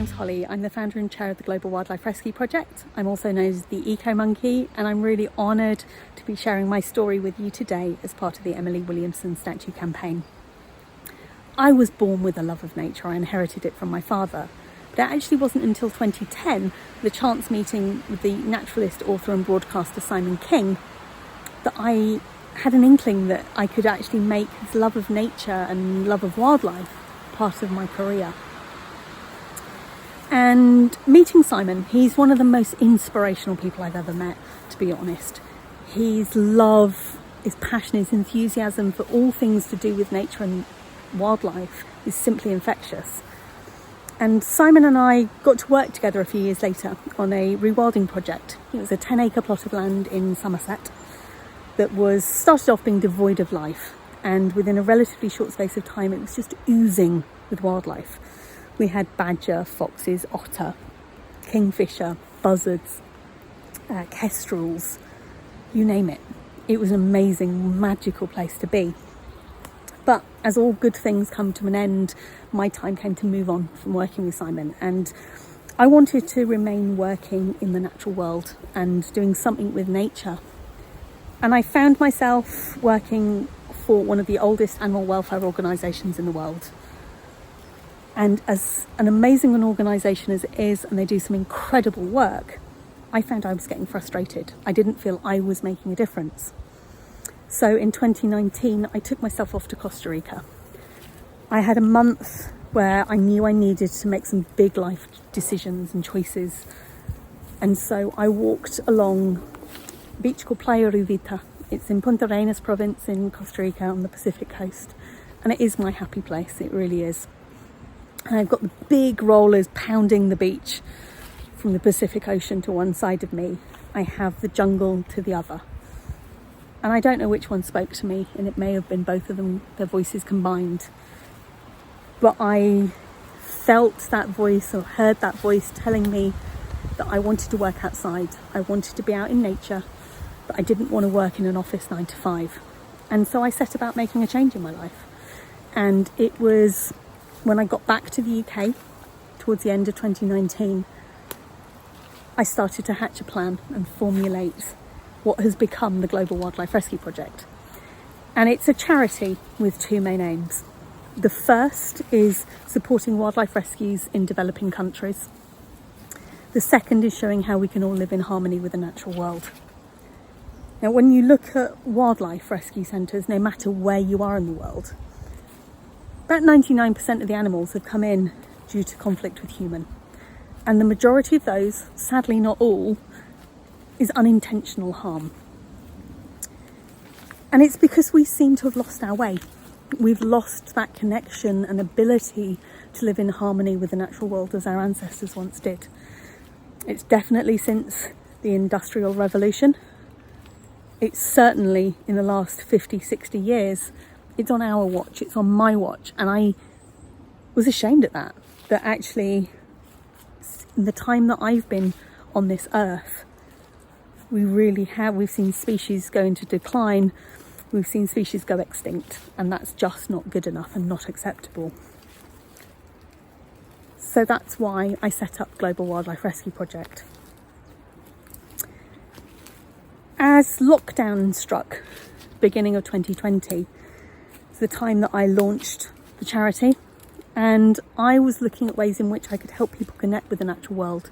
name's Holly. I'm the founder and chair of the Global Wildlife Rescue Project. I'm also known as the Eco Monkey, and I'm really honoured to be sharing my story with you today as part of the Emily Williamson statue campaign. I was born with a love of nature. I inherited it from my father. But it actually wasn't until 2010, the chance meeting with the naturalist, author and broadcaster Simon King, that I had an inkling that I could actually make this love of nature and love of wildlife part of my career. And meeting Simon, he's one of the most inspirational people I've ever met, to be honest. His love, his passion, his enthusiasm for all things to do with nature and wildlife is simply infectious. And Simon and I got to work together a few years later on a rewilding project. It was a 10-acre plot of land in Somerset that was started off being devoid of life, and within a relatively short space of time it was just oozing with wildlife. We had badger, foxes, otter, kingfisher, buzzards, kestrels, you name it. It was an amazing, magical place to be. But as all good things come to an end, my time came to move on from working with Simon, and I wanted to remain working in the natural world and doing something with nature. And I found myself working for one of the oldest animal welfare organisations in the world. And as an amazing an organisation as it is, and they do some incredible work, I found I was getting frustrated. I didn't feel I was making a difference. So in 2019, I took myself off to Costa Rica. I had a month where I knew I needed to make some big life decisions and choices. And so I walked along a beach called Playa Rubita. It's in Punta Arenas province in Costa Rica on the Pacific coast. And it is my happy place, it really is. And I've got the big rollers pounding the beach from the Pacific Ocean to one side of me. I have the jungle to the other. And I don't know which one spoke to me, and it may have been both of them, their voices combined. But I felt that voice, or heard that voice telling me that I wanted to work outside. I wanted to be out in nature, but I didn't want to work in an office 9 to 5. And so I set about making a change in my life. And it was when I got back to the UK towards the end of 2019, I started to hatch a plan and formulate what has become the Global Wildlife Rescue Project. And it's a charity with two main aims. The first is supporting wildlife rescues in developing countries. The second is showing how we can all live in harmony with the natural world. Now, when you look at wildlife rescue centres, no matter where you are in the world, about 99% of the animals have come in due to conflict with human. And the majority of those, sadly not all, is unintentional harm. And it's because we seem to have lost our way. We've lost that connection and ability to live in harmony with the natural world as our ancestors once did. It's definitely since the Industrial Revolution. It's certainly in the last 50, 60 years. It's on our watch, it's on my watch. And I was ashamed at that actually in the time that I've been on this earth, we've seen species go into decline, we've seen species go extinct, and that's just not good enough and not acceptable. So that's why I set up Global Wildlife Rescue Project. As lockdown struck, beginning of 2020, it's the time that I launched the charity, and I was looking at ways in which I could help people connect with the natural world.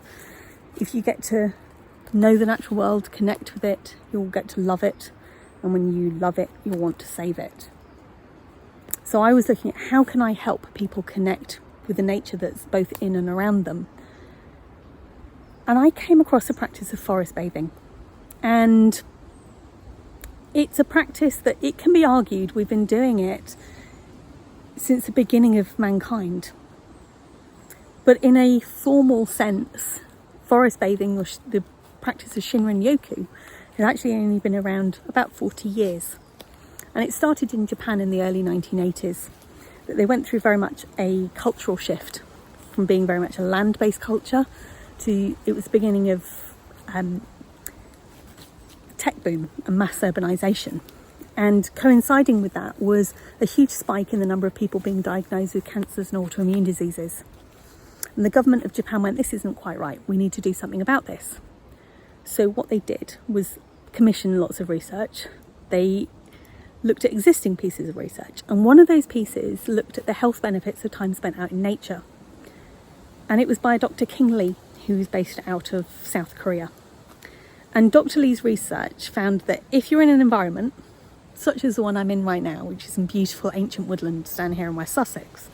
If you get to know the natural world, connect with it, you'll get to love it, and when you love it, you'll want to save it. So I was looking at how can I help people connect with the nature that's both in and around them. And I came across the practice of forest bathing. And it's a practice that it can be argued we've been doing it since the beginning of mankind. But in a formal sense, forest bathing, or the practice of Shinrin Yoku, has actually only been around about 40 years. And it started in Japan in the early 1980s. But they went through very much a cultural shift from being very much a land-based culture to it was the beginning of tech boom and mass urbanisation. And coinciding with that was a huge spike in the number of people being diagnosed with cancers and autoimmune diseases. And the government of Japan went, this isn't quite right, we need to do something about this. So what they did was commission lots of research. They looked at existing pieces of research, and one of those pieces looked at the health benefits of time spent out in nature. And it was by Dr. King Lee, who's based out of South Korea. And Dr. Lee's research found that if you're in an environment, such as the one I'm in right now, which is in beautiful ancient woodlands down here in West Sussex,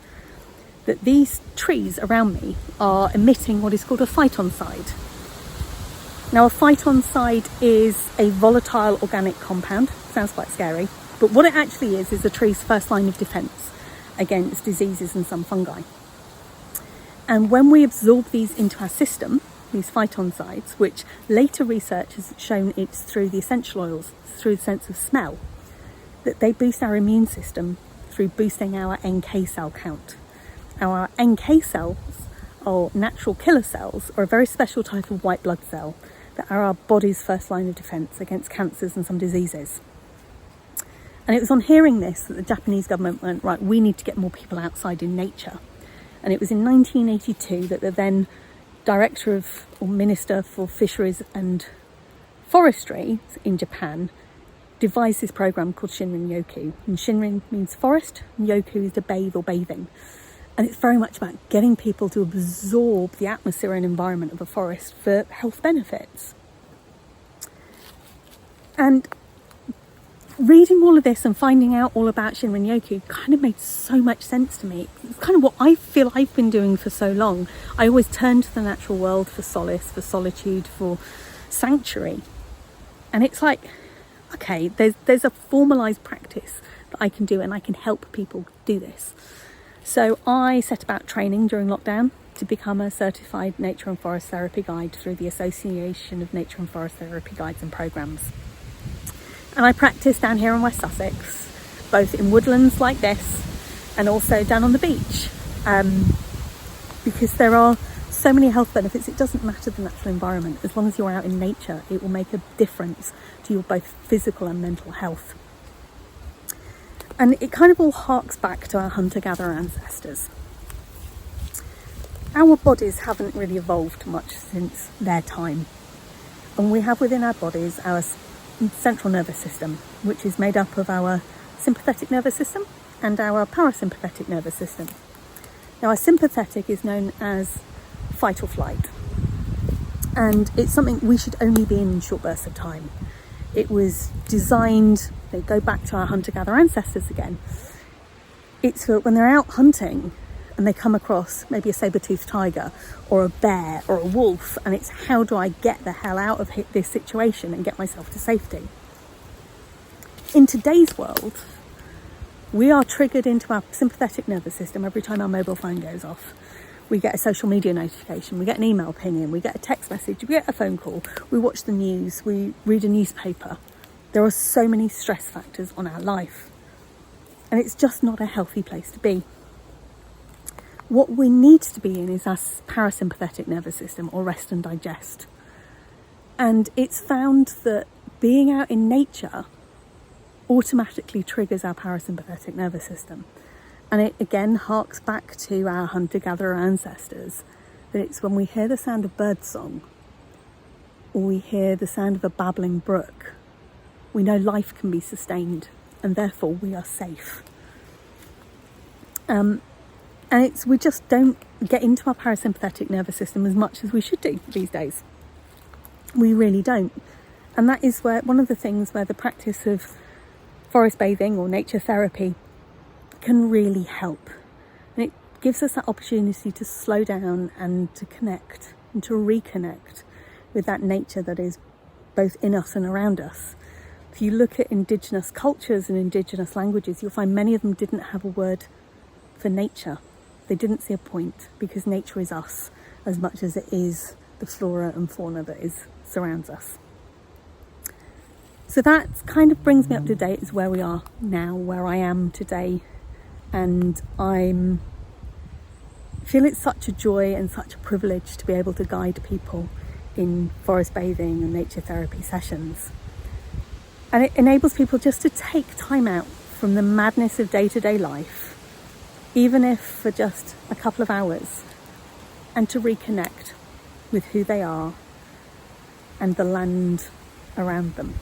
that these trees around me are emitting what is called a phytoncide. Now, a phytoncide is a volatile organic compound. Sounds quite scary, but what it actually is a tree's first line of defence against diseases and some fungi. And when we absorb these into our system, these phytoncides, which later research has shown it's through the essential oils, through the sense of smell, that they boost our immune system through boosting our NK cell count. Our NK cells, or natural killer cells, are a very special type of white blood cell that are our body's first line of defence against cancers and some diseases. And it was on hearing this that the Japanese government went, right, we need to get more people outside in nature. And it was in 1982 that the then Director of, or Minister for Fisheries and Forestry in Japan devised this program called Shinrin Yoku. And Shinrin means forest, and Yoku is to bathe or bathing. And it's very much about getting people to absorb the atmosphere and environment of a forest for health benefits. And reading all of this and finding out all about Shinrin Yoku kind of made so much sense to me. It's kind of what I feel I've been doing for so long. I always turn to the natural world for solace, for solitude, for sanctuary. And it's like, okay, there's a formalised practice that I can do, and I can help people do this. So I set about training during lockdown to become a certified nature and forest therapy guide through the Association of Nature and Forest Therapy Guides and Programmes. And I practice down here in West Sussex, both in woodlands like this and also down on the beach, because there are so many health benefits. It doesn't matter the natural environment. As long as you're out in nature, it will make a difference to your both physical and mental health. And it kind of all harks back to our hunter-gatherer ancestors. Our bodies haven't really evolved much since their time. And we have within our bodies our central nervous system, which is made up of our sympathetic nervous system and our parasympathetic nervous system. Now, our sympathetic is known as fight or flight, and it's something we should only be in short bursts of time. It was designed, they go back to our hunter-gatherer ancestors again. It's for when they're out hunting and they come across maybe a saber-toothed tiger or a bear or a wolf, and it's how do I get the hell out of this situation and get myself to safety. In today's world, we are triggered into our sympathetic nervous system every time our mobile phone goes off. We get a social media notification, we get an email ping in, we get a text message, we get a phone call, we watch the news, we read a newspaper. There are so many stress factors on our life, and it's just not a healthy place to be. What we need to be in is our parasympathetic nervous system, or rest and digest. And it's found that being out in nature automatically triggers our parasympathetic nervous system. And it again harks back to our hunter-gatherer ancestors, that it's when we hear the sound of birdsong, or we hear the sound of a babbling brook, we know life can be sustained, and therefore we are safe. And we just don't get into our parasympathetic nervous system as much as we should do these days. We really don't. And that is where one of the things where the practice of forest bathing or nature therapy can really help. And it gives us that opportunity to slow down and to connect and to reconnect with that nature that is both in us and around us. If you look at indigenous cultures and indigenous languages, you'll find many of them didn't have a word for nature. They didn't see a point, because nature is us as much as it is the flora and fauna that surrounds us. So that kind of brings me up to date as where we are now, where I am today. And I feel it's such a joy and such a privilege to be able to guide people in forest bathing and nature therapy sessions. And it enables people just to take time out from the madness of day-to-day life, even if for just a couple of hours, and to reconnect with who they are and the land around them.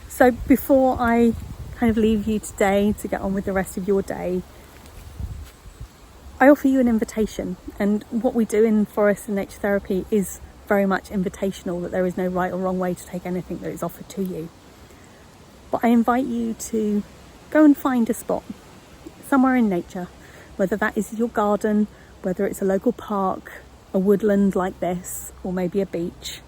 So before I kind of leave you today to get on with the rest of your day, I offer you an invitation. And what we do in forest and nature therapy is very much invitational, that there is no right or wrong way to take anything that is offered to you. But I invite you to go and find a spot somewhere in nature, whether that is your garden, whether it's a local park, a woodland like this, or maybe a beach.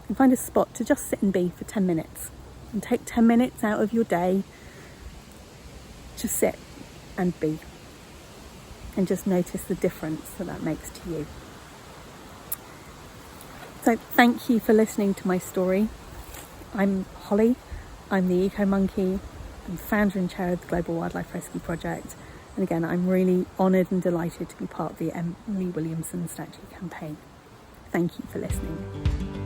And find a spot to just sit and be for 10 minutes. And take 10 minutes out of your day to sit and be. And just notice the difference that makes to you. So thank you for listening to my story. I'm Holly. I'm the Eco Monkey. I'm founder and chair of the Global Wildlife Rescue Project. And again, I'm really honoured and delighted to be part of the Emily Williamson statue campaign. Thank you for listening.